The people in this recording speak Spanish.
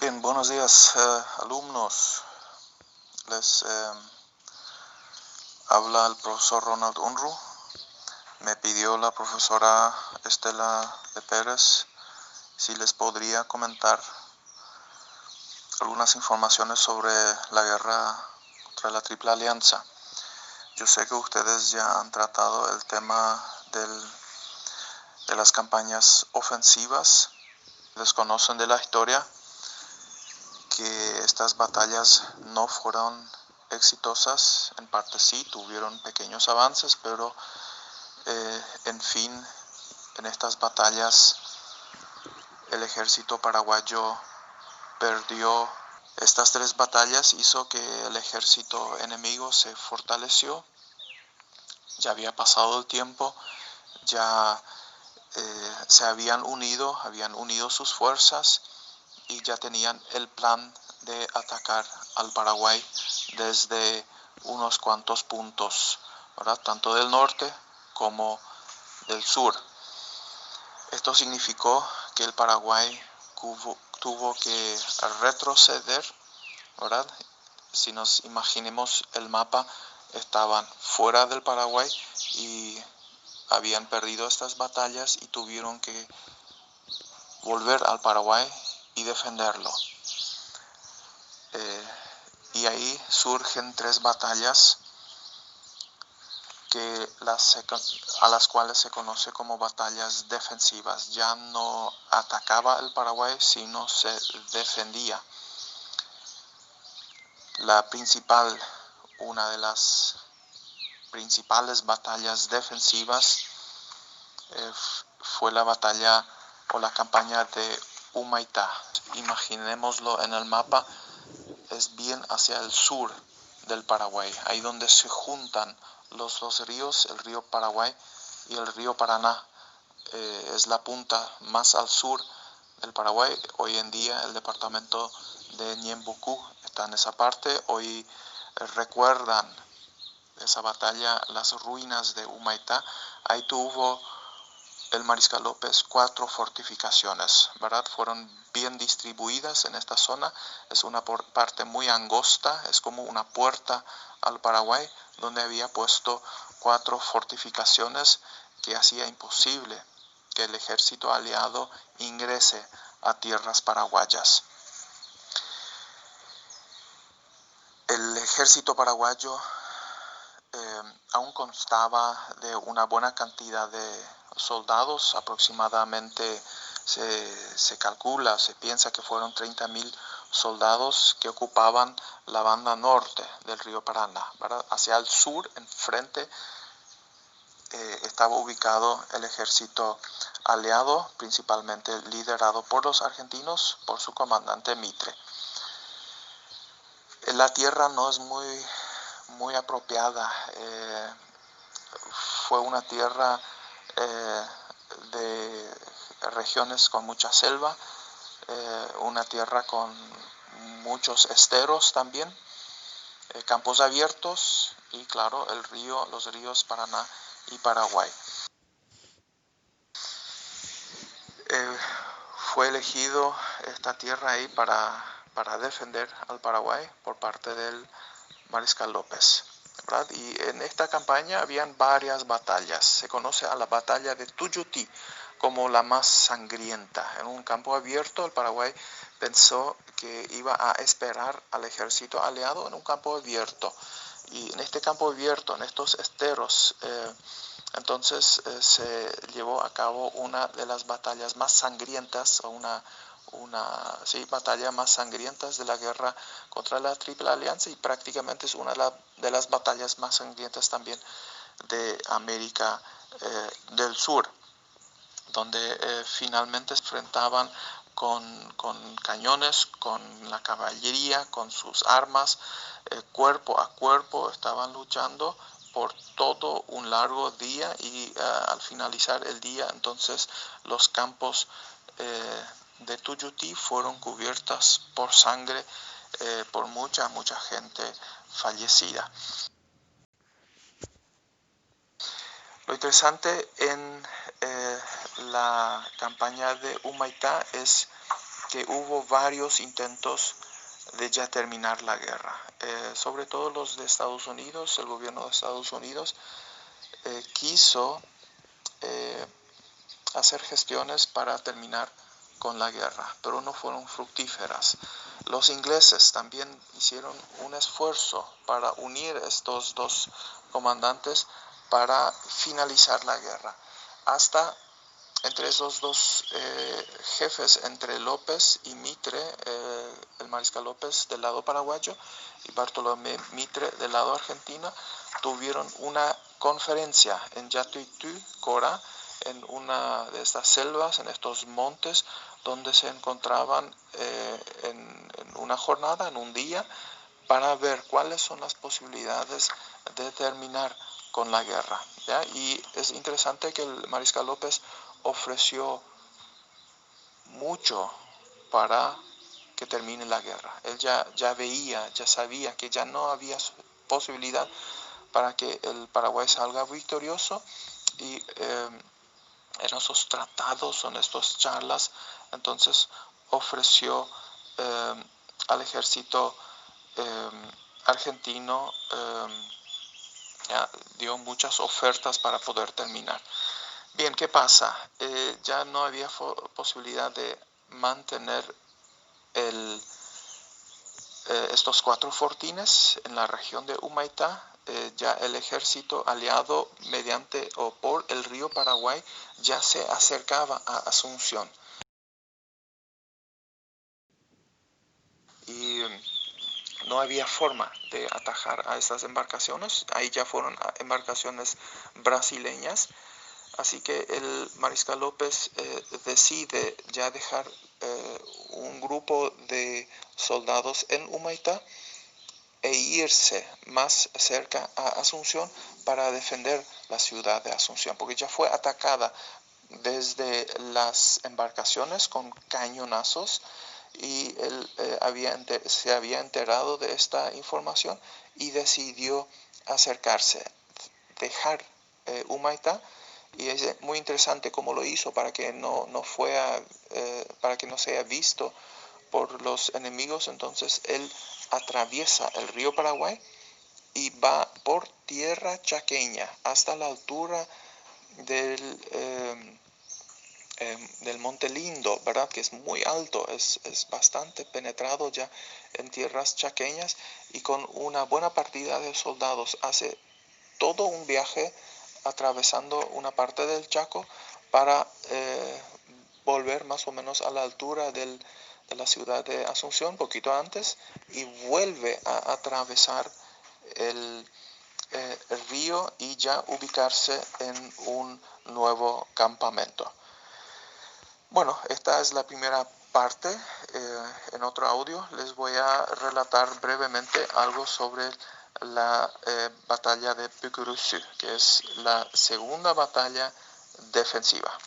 Bien, buenos días, alumnos. Les habla el profesor Ronald Unruh. Me pidió la profesora Estela de Pérez si les podría comentar algunas informaciones sobre la guerra contra la Triple Alianza. Yo sé que ustedes ya han tratado el tema de las campañas ofensivas. Desconocen de la historia que estas batallas no fueron exitosas. En parte sí, tuvieron pequeños avances, pero en fin, en estas batallas el ejército paraguayo perdió. Estas tres batallas hizo que el ejército enemigo se fortaleció. Ya había pasado el tiempo, ya se habían unido sus fuerzas y ya tenían el plan de atacar al Paraguay desde unos cuantos puntos, ¿verdad? Tanto del norte como del sur. Esto significó que el Paraguay tuvo que retroceder, ¿verdad? Si nos imaginemos el mapa, estaban fuera del Paraguay y habían perdido estas batallas y tuvieron que volver al Paraguay y defenderlo. Y ahí surgen tres batallas a las cuales se conoce como batallas defensivas. Ya no atacaba el Paraguay, sino se defendía. Una de las principales batallas defensivas fue la batalla o la campaña de Humaitá. Imaginémoslo en el mapa, es bien hacia el sur del Paraguay, ahí donde se juntan los dos ríos, el río Paraguay y el río Paraná. Es la punta más al sur del Paraguay. Hoy en día el departamento de Ñembucú está en esa parte. Hoy recuerdan esa batalla las ruinas de Humaitá. Ahí tuvo el Mariscal López 4 fortificaciones, ¿verdad? Fueron bien distribuidas en esta zona. Es una parte muy angosta, es como una puerta al Paraguay, donde había puesto 4 fortificaciones que hacía imposible que el ejército aliado ingrese a tierras paraguayas. El ejército paraguayo aún constaba de una buena cantidad de soldados, aproximadamente se calcula, se piensa que fueron 30.000 soldados que ocupaban la banda norte del río Paraná, ¿verdad? Hacia el sur, enfrente, estaba ubicado el ejército aliado, principalmente liderado por los argentinos, por su comandante Mitre. La tierra no es muy apropiada. Fue una tierra de regiones con mucha selva, una tierra con muchos esteros también, campos abiertos y claro, los ríos Paraná y Paraguay. Fue elegido esta tierra ahí para defender al Paraguay por parte del Mariscal López, ¿verdad? Y en esta campaña habían varias batallas. Se conoce a la batalla de Tuyutí como la más sangrienta. En un campo abierto, el Paraguay pensó que iba a esperar al ejército aliado en un campo abierto. Y en este campo abierto, en estos esteros, entonces se llevó a cabo una de las batallas más sangrientas, o batalla más sangrientas de la guerra contra la Triple Alianza, y prácticamente es una de las batallas más sangrientas también de América del Sur, donde finalmente se enfrentaban con cañones, con la caballería, con sus armas, cuerpo a cuerpo, estaban luchando por todo un largo día y al finalizar el día, entonces los campos de Tuyutí fueron cubiertas por sangre, por mucha gente fallecida. Lo interesante en la campaña de Humaitá es que hubo varios intentos de ya terminar la guerra. Sobre todo los de Estados Unidos, el gobierno de Estados Unidos quiso hacer gestiones para terminar con la guerra, pero no fueron fructíferas. Los ingleses también hicieron un esfuerzo para unir estos dos comandantes para finalizar la guerra. Hasta entre esos dos jefes, entre López y Mitre, el mariscal López del lado paraguayo y Bartolomé Mitre del lado argentino, tuvieron una conferencia en Yatuitú, Cora, en una de estas selvas, en estos montes, donde se encontraban en una jornada, en un día, para ver cuáles son las posibilidades de terminar con la guerra, ¿ya? Y es interesante que el mariscal López ofreció mucho para que termine la guerra. Él ya veía, ya sabía que ya no había posibilidad para que el Paraguay salga victorioso y en esos tratados, en estas charlas, entonces ofreció al ejército argentino, dio muchas ofertas para poder terminar. Bien, ¿qué pasa? Ya no había posibilidad de mantener estos 4 fortines en la región de Humaitá. Ya el ejército aliado mediante o por el río Paraguay ya se acercaba a Asunción. Y no había forma de atajar a estas embarcaciones. Ahí ya fueron embarcaciones brasileñas. Así que el mariscal López decide ya dejar un grupo de soldados en Humaitá e irse más cerca a Asunción para defender la ciudad de Asunción, porque ya fue atacada desde las embarcaciones con cañonazos y él se había enterado de esta información y decidió acercarse, dejar Humaitá. Y es muy interesante cómo lo hizo para que para que no sea visto por los enemigos. Entonces él atraviesa el río Paraguay y va por tierra chaqueña hasta la altura del Monte Lindo, ¿verdad? Que es muy alto, es bastante penetrado ya en tierras chaqueñas, y con una buena partida de soldados hace todo un viaje atravesando una parte del Chaco para volver más o menos a la altura de la ciudad de Asunción, poquito antes, y vuelve a atravesar el río y ya ubicarse en un nuevo campamento. Bueno, esta es la primera parte. En otro audio les voy a relatar brevemente algo sobre la batalla de Pucuruçu, que es la segunda batalla defensiva.